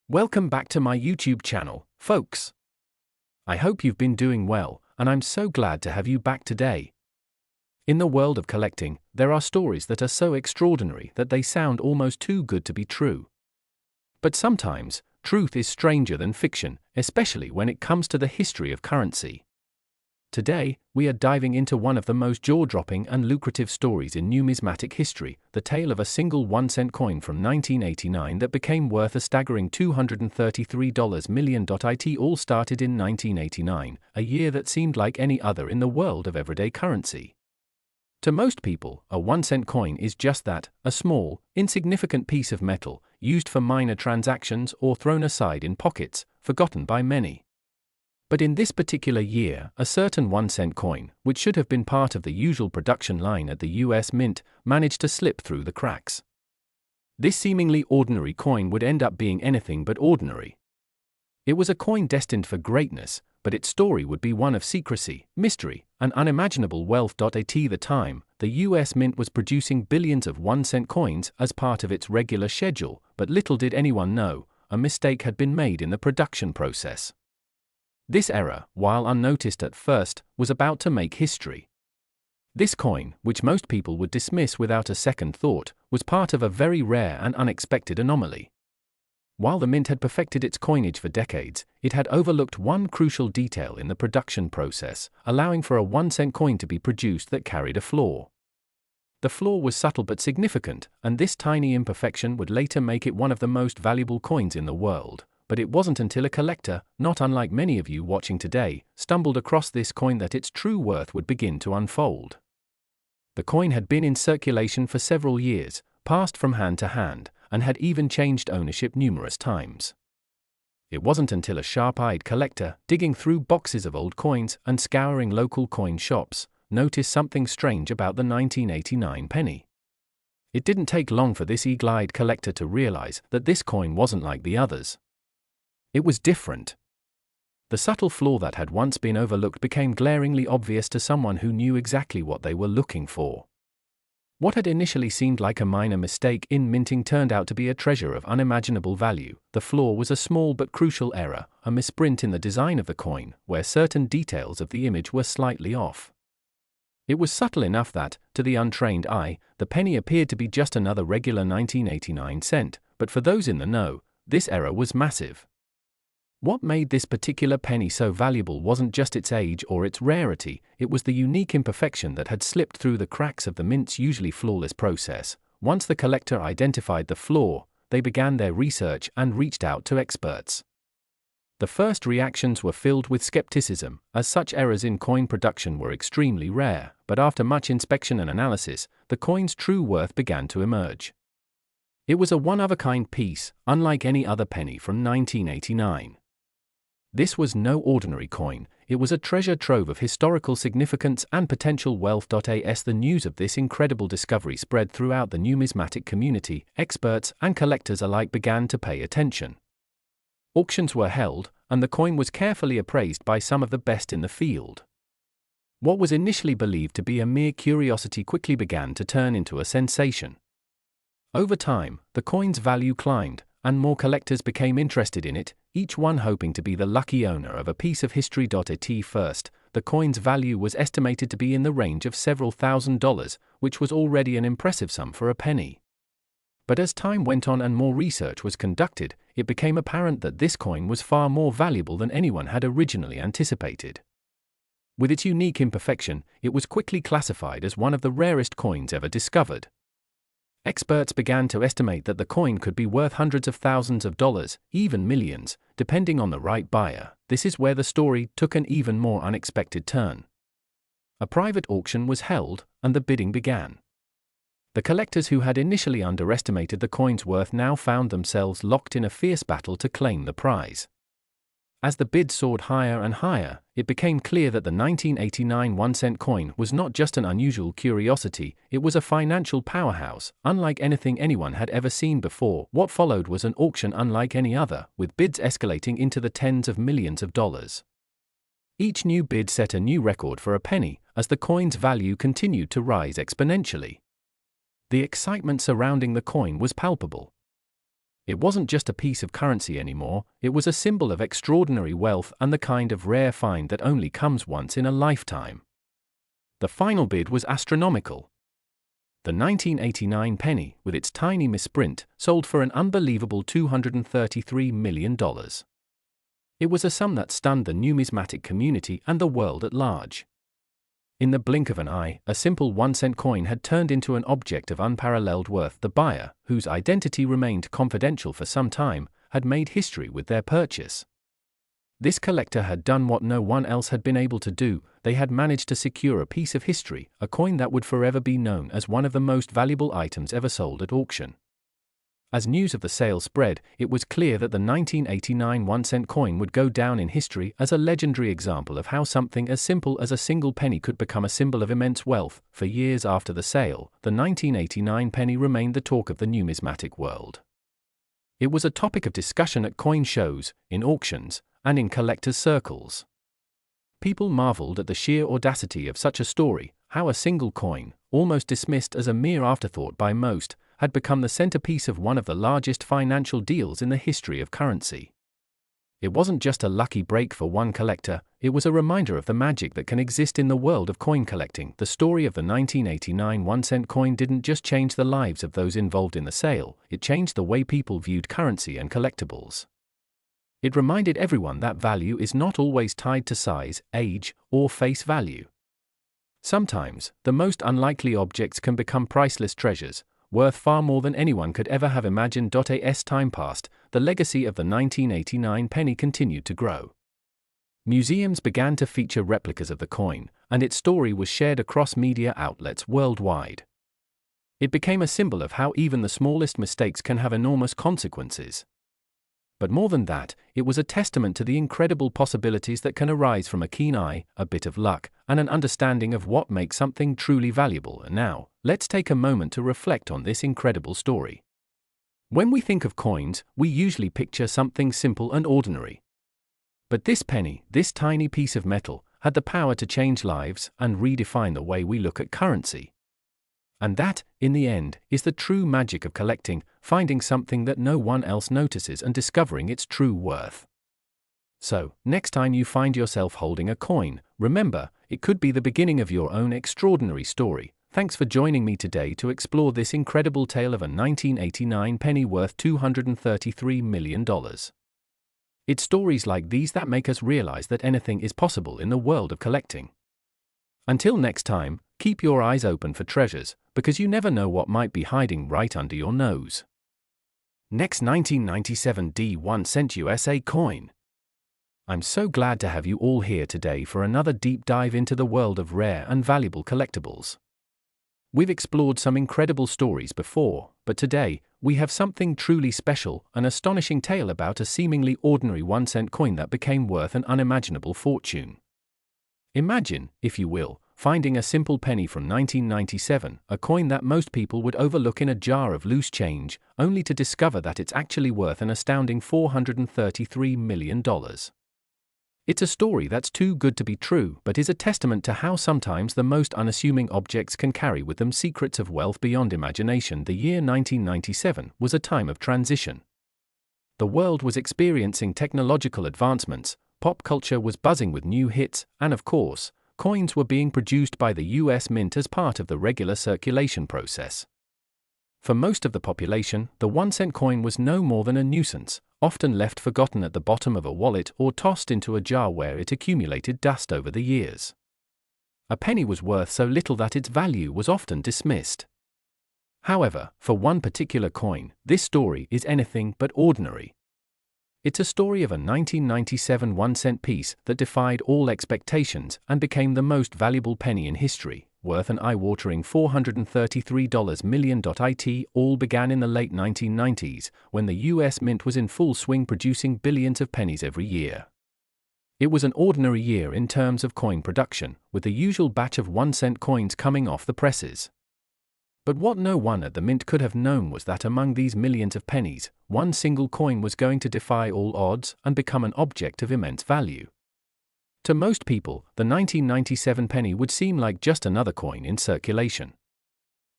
Welcome back to my YouTube channel, folks. I hope you've been doing well, and I'm so glad to have you back today. In the world of collecting, there are stories that are so extraordinary that they sound almost too good to be true. But sometimes, truth is stranger than fiction, especially when it comes to the history of currency. Today, we are diving into one of the most jaw-dropping and lucrative stories in numismatic history, the tale of a single 1-cent coin from 1989 that became worth a staggering $233 million. It all started in 1989, a year that seemed like any other in the world of everyday currency. To most people, a 1-cent coin is just that, a small, insignificant piece of metal, used for minor transactions or thrown aside in pockets, forgotten by many. But in this particular year, a certain 1-cent coin, which should have been part of the usual production line at the US Mint, managed to slip through the cracks. This seemingly ordinary coin would end up being anything but ordinary. It was a coin destined for greatness, but its story would be one of secrecy, mystery, and unimaginable wealth. At the time, the US Mint was producing billions of 1-cent coins as part of its regular schedule, but little did anyone know, a mistake had been made in the production process. This error, while unnoticed at first, was about to make history. This coin, which most people would dismiss without a second thought, was part of a very rare and unexpected anomaly. While the Mint had perfected its coinage for decades, it had overlooked one crucial detail in the production process, allowing for a 1-cent coin to be produced that carried a flaw. The flaw was subtle but significant, and this tiny imperfection would later make it one of the most valuable coins in the world. But it wasn't until a collector, not unlike many of you watching today, stumbled across this coin that its true worth would begin to unfold. The coin had been in circulation for several years, passed from hand to hand, and had even changed ownership numerous times. It wasn't until a sharp-eyed collector, digging through boxes of old coins and scouring local coin shops, noticed something strange about the 1989 penny. It didn't take long for this eagle-eyed collector to realize that this coin wasn't like the others. It was different. The subtle flaw that had once been overlooked became glaringly obvious to someone who knew exactly what they were looking for. What had initially seemed like a minor mistake in minting turned out to be a treasure of unimaginable value. The flaw was a small but crucial error, a misprint in the design of the coin, where certain details of the image were slightly off. It was subtle enough that, to the untrained eye, the penny appeared to be just another regular 1989 cent, but for those in the know, this error was massive. What made this particular penny so valuable wasn't just its age or its rarity, it was the unique imperfection that had slipped through the cracks of the Mint's usually flawless process. Once the collector identified the flaw, they began their research and reached out to experts. The first reactions were filled with skepticism, as such errors in coin production were extremely rare, but after much inspection and analysis, the coin's true worth began to emerge. It was a one-of-a-kind piece, unlike any other penny from 1989. This was no ordinary coin, it was a treasure trove of historical significance and potential wealth. As the news of this incredible discovery spread throughout the numismatic community, experts and collectors alike began to pay attention. Auctions were held, and the coin was carefully appraised by some of the best in the field. What was initially believed to be a mere curiosity quickly began to turn into a sensation. Over time, the coin's value climbed, and more collectors became interested in it, each one hoping to be the lucky owner of a piece of history. At first, the coin's value was estimated to be in the range of several $1,000s, which was already an impressive sum for a penny. But as time went on and more research was conducted, it became apparent that this coin was far more valuable than anyone had originally anticipated. With its unique imperfection, it was quickly classified as one of the rarest coins ever discovered. Experts began to estimate that the coin could be worth hundreds of thousands of dollars, even millions, depending on the right buyer. This is where the story took an even more unexpected turn. A private auction was held, and the bidding began. The collectors who had initially underestimated the coin's worth now found themselves locked in a fierce battle to claim the prize. As the bids soared higher and higher, it became clear that the 1989 1-cent coin was not just an unusual curiosity, it was a financial powerhouse, unlike anything anyone had ever seen before. What followed was an auction unlike any other, with bids escalating into the tens of millions of dollars. Each new bid set a new record for a penny, as the coin's value continued to rise exponentially. The excitement surrounding the coin was palpable. It wasn't just a piece of currency anymore, it was a symbol of extraordinary wealth and the kind of rare find that only comes once in a lifetime. The final bid was astronomical. The 1989 penny, with its tiny misprint, sold for an unbelievable $233 million. It was a sum that stunned the numismatic community and the world at large. In the blink of an eye, a simple 1-cent coin had turned into an object of unparalleled worth. The buyer, whose identity remained confidential for some time, had made history with their purchase. This collector had done what no one else had been able to do. They had managed to secure a piece of history, a coin that would forever be known as one of the most valuable items ever sold at auction. As news of the sale spread, it was clear that the 1989 1-cent coin would go down in history as a legendary example of how something as simple as a single penny could become a symbol of immense wealth. For years after the sale, the 1989 penny remained the talk of the numismatic world. It was a topic of discussion at coin shows, in auctions, and in collectors' circles. People marveled at the sheer audacity of such a story, how a single coin, almost dismissed as a mere afterthought by most, had become the centerpiece of one of the largest financial deals in the history of currency. It wasn't just a lucky break for one collector, it was a reminder of the magic that can exist in the world of coin collecting. The story of the 1989 1-cent coin didn't just change the lives of those involved in the sale, it changed the way people viewed currency and collectibles. It reminded everyone that value is not always tied to size, age, or face value. Sometimes, the most unlikely objects can become priceless treasures, worth far more than anyone could ever have imagined. As time passed, the legacy of the 1989 penny continued to grow. Museums began to feature replicas of the coin, and its story was shared across media outlets worldwide. It became a symbol of how even the smallest mistakes can have enormous consequences. But more than that, it was a testament to the incredible possibilities that can arise from a keen eye, a bit of luck, and an understanding of what makes something truly valuable. And now, let's take a moment to reflect on this incredible story. When we think of coins, we usually picture something simple and ordinary. But this penny, this tiny piece of metal, had the power to change lives and redefine the way we look at currency. And that, in the end, is the true magic of collecting, finding something that no one else notices and discovering its true worth. So, next time you find yourself holding a coin, remember, it could be the beginning of your own extraordinary story. Thanks for joining me today to explore this incredible tale of a 1989 penny worth $233 million. It's stories like these that make us realize that anything is possible in the world of collecting. Until next time, keep your eyes open for treasures, because you never know what might be hiding right under your nose. Next, 1997 1-cent USA coin. I'm so glad to have you all here today for another deep dive into the world of rare and valuable collectibles. We've explored some incredible stories before, but today, we have something truly special, an astonishing tale about a seemingly ordinary 1-cent coin that became worth an unimaginable fortune. Imagine, if you will, finding a simple penny from 1997, a coin that most people would overlook in a jar of loose change, only to discover that it's actually worth an astounding $433 million. It's a story that's too good to be true, but is a testament to how sometimes the most unassuming objects can carry with them secrets of wealth beyond imagination. The year 1997 was a time of transition. The world was experiencing technological advancements, pop culture was buzzing with new hits, and of course, coins were being produced by the US Mint as part of the regular circulation process. For most of the population, the 1-cent coin was no more than a nuisance, often left forgotten at the bottom of a wallet or tossed into a jar where it accumulated dust over the years. A penny was worth so little that its value was often dismissed. However, for one particular coin, this story is anything but ordinary. It's a story of a 1997 1-cent piece that defied all expectations and became the most valuable penny in history, worth an eye-watering $433 million. It all began in the late 1990s, when the US Mint was in full swing producing billions of pennies every year. It was an ordinary year in terms of coin production, with the usual batch of 1-cent coins coming off the presses. But what no one at the Mint could have known was that among these millions of pennies, one single coin was going to defy all odds and become an object of immense value. To most people, the 1997 penny would seem like just another coin in circulation.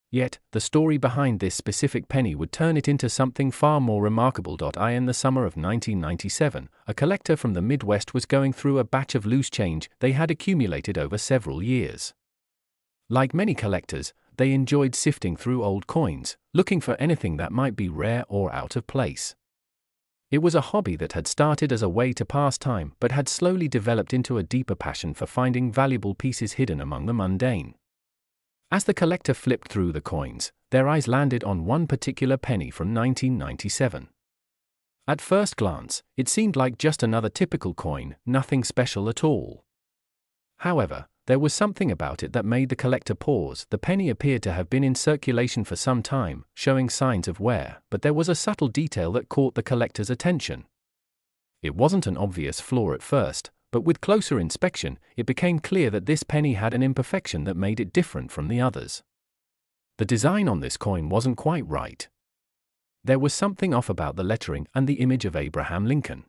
Yet, the story behind this specific penny would turn it into something far more remarkable. In the summer of 1997, a collector from the Midwest was going through a batch of loose change they had accumulated over several years. Like many collectors, they enjoyed sifting through old coins, looking for anything that might be rare or out of place. It was a hobby that had started as a way to pass time but had slowly developed into a deeper passion for finding valuable pieces hidden among the mundane. As the collector flipped through the coins, their eyes landed on one particular penny from 1997. At first glance, it seemed like just another typical coin, nothing special at all. However, there was something about it that made the collector pause. The penny appeared to have been in circulation for some time, showing signs of wear, but there was a subtle detail that caught the collector's attention. It wasn't an obvious flaw at first, but with closer inspection, it became clear that this penny had an imperfection that made it different from the others. The design on this coin wasn't quite right. There was something off about the lettering and the image of Abraham Lincoln.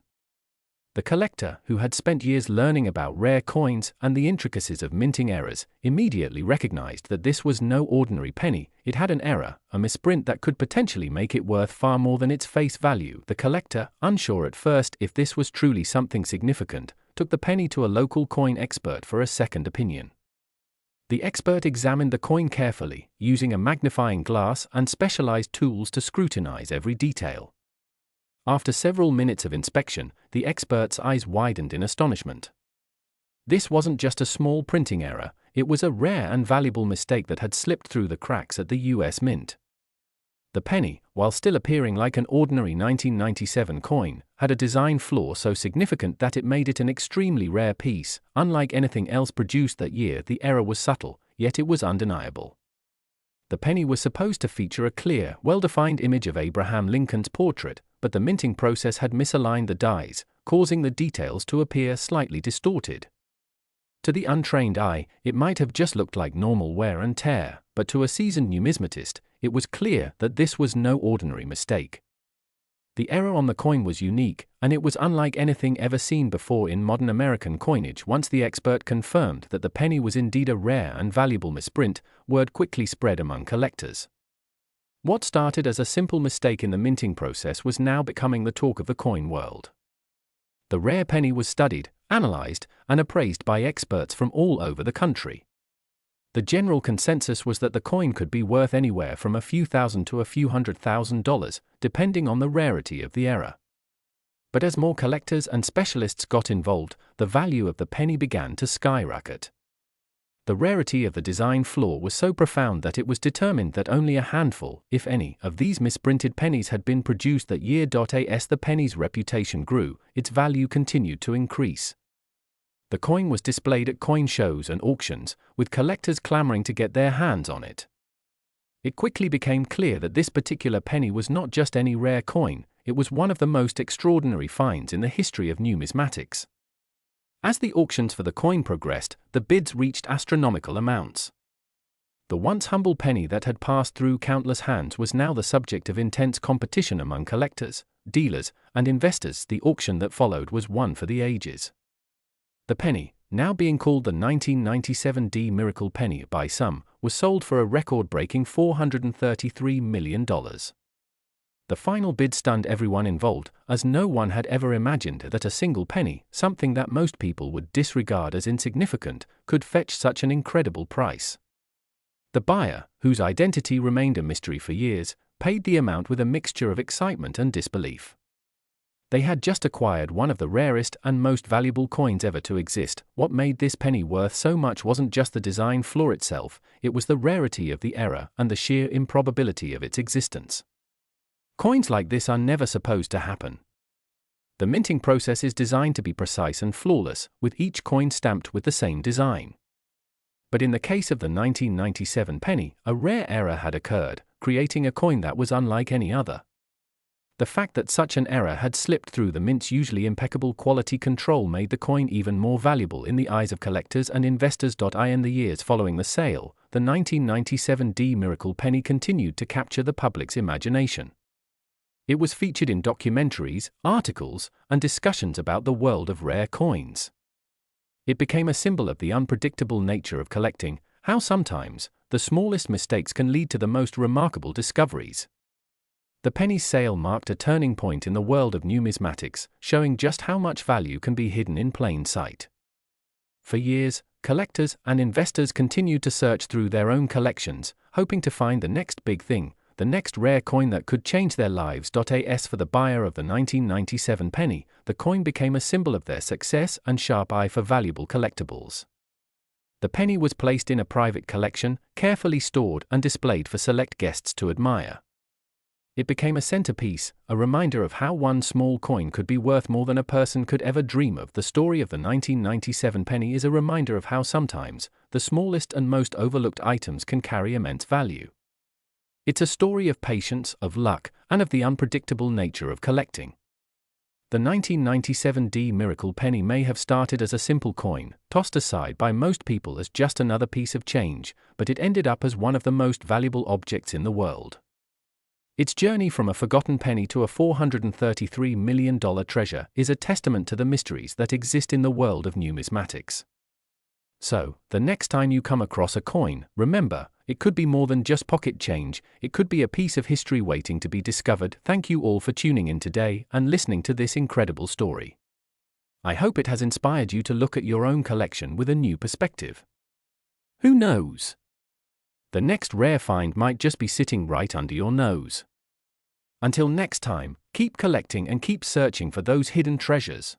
The collector, who had spent years learning about rare coins and the intricacies of minting errors, immediately recognized that this was no ordinary penny. It had an error, a misprint that could potentially make it worth far more than its face value. The collector, unsure at first if this was truly something significant, took the penny to a local coin expert for a second opinion. The expert examined the coin carefully, using a magnifying glass and specialized tools to scrutinize every detail. After several minutes of inspection, the expert's eyes widened in astonishment. This wasn't just a small printing error, it was a rare and valuable mistake that had slipped through the cracks at the US Mint. The penny, while still appearing like an ordinary 1997 coin, had a design flaw so significant that it made it an extremely rare piece. Unlike anything else produced that year, the error was subtle, yet it was undeniable. The penny was supposed to feature a clear, well-defined image of Abraham Lincoln's portrait, but the minting process had misaligned the dies, causing the details to appear slightly distorted. To the untrained eye, it might have just looked like normal wear and tear, but to a seasoned numismatist, it was clear that this was no ordinary mistake. The error on the coin was unique, and it was unlike anything ever seen before in modern American coinage. Once the expert confirmed that the penny was indeed a rare and valuable misprint, word quickly spread among collectors. What started as a simple mistake in the minting process was now becoming the talk of the coin world. The rare penny was studied, analyzed, and appraised by experts from all over the country. The general consensus was that the coin could be worth anywhere from a few thousand to a few $100,000, depending on the rarity of the error. But as more collectors and specialists got involved, the value of the penny began to skyrocket. The rarity of the design flaw was so profound that it was determined that only a handful, if any, of these misprinted pennies had been produced that year. As the penny's reputation grew, its value continued to increase. The coin was displayed at coin shows and auctions, with collectors clamoring to get their hands on it. It quickly became clear that this particular penny was not just any rare coin, it was one of the most extraordinary finds in the history of numismatics. As the auctions for the coin progressed, the bids reached astronomical amounts. The once humble penny that had passed through countless hands was now the subject of intense competition among collectors, dealers, and investors. The auction that followed was one for the ages. The penny, now being called the 1997 D Miracle Penny by some, was sold for a record-breaking $433 million. The final bid stunned everyone involved, as no one had ever imagined that a single penny, something that most people would disregard as insignificant, could fetch such an incredible price. The buyer, whose identity remained a mystery for years, paid the amount with a mixture of excitement and disbelief. They had just acquired one of the rarest and most valuable coins ever to exist. What made this penny worth so much wasn't just the design flaw itself, it was the rarity of the error and the sheer improbability of its existence. Coins like this are never supposed to happen. The minting process is designed to be precise and flawless, with each coin stamped with the same design. But in the case of the 1997 penny, a rare error had occurred, creating a coin that was unlike any other. The fact that such an error had slipped through the mint's usually impeccable quality control made the coin even more valuable in the eyes of collectors and investors. In the years following the sale, the 1997 D Miracle Penny continued to capture the public's imagination. It was featured in documentaries, articles, and discussions about the world of rare coins. It became a symbol of the unpredictable nature of collecting, How sometimes, the smallest mistakes can lead to the most remarkable discoveries. The penny sale marked a turning point in the world of numismatics, showing just how much value can be hidden in plain sight. For years, collectors and investors continued to search through their own collections, hoping to find the next big thing, the next rare coin that could change their lives. As for the buyer of the 1997 penny, the coin became a symbol of their success and sharp eye for valuable collectibles. The penny was placed in a private collection, carefully stored and displayed for select guests to admire. It became a centerpiece, a reminder of how one small coin could be worth more than a person could ever dream of. The story of the 1997 penny is a reminder of how sometimes, the smallest and most overlooked items can carry immense value. It's a story of patience, of luck, and of the unpredictable nature of collecting. The 1997 D Miracle penny may have started as a simple coin, tossed aside by most people as just another piece of change, but it ended up as one of the most valuable objects in the world. Its journey from a forgotten penny to a $433 million treasure is a testament to the mysteries that exist in the world of numismatics. So, the next time you come across a coin, remember, it could be more than just pocket change, it could be a piece of history waiting to be discovered. Thank you all for tuning in today and listening to this incredible story. I hope it has inspired you to look at your own collection with a new perspective. Who knows? The next rare find might just be sitting right under your nose. Until next time, keep collecting and keep searching for those hidden treasures.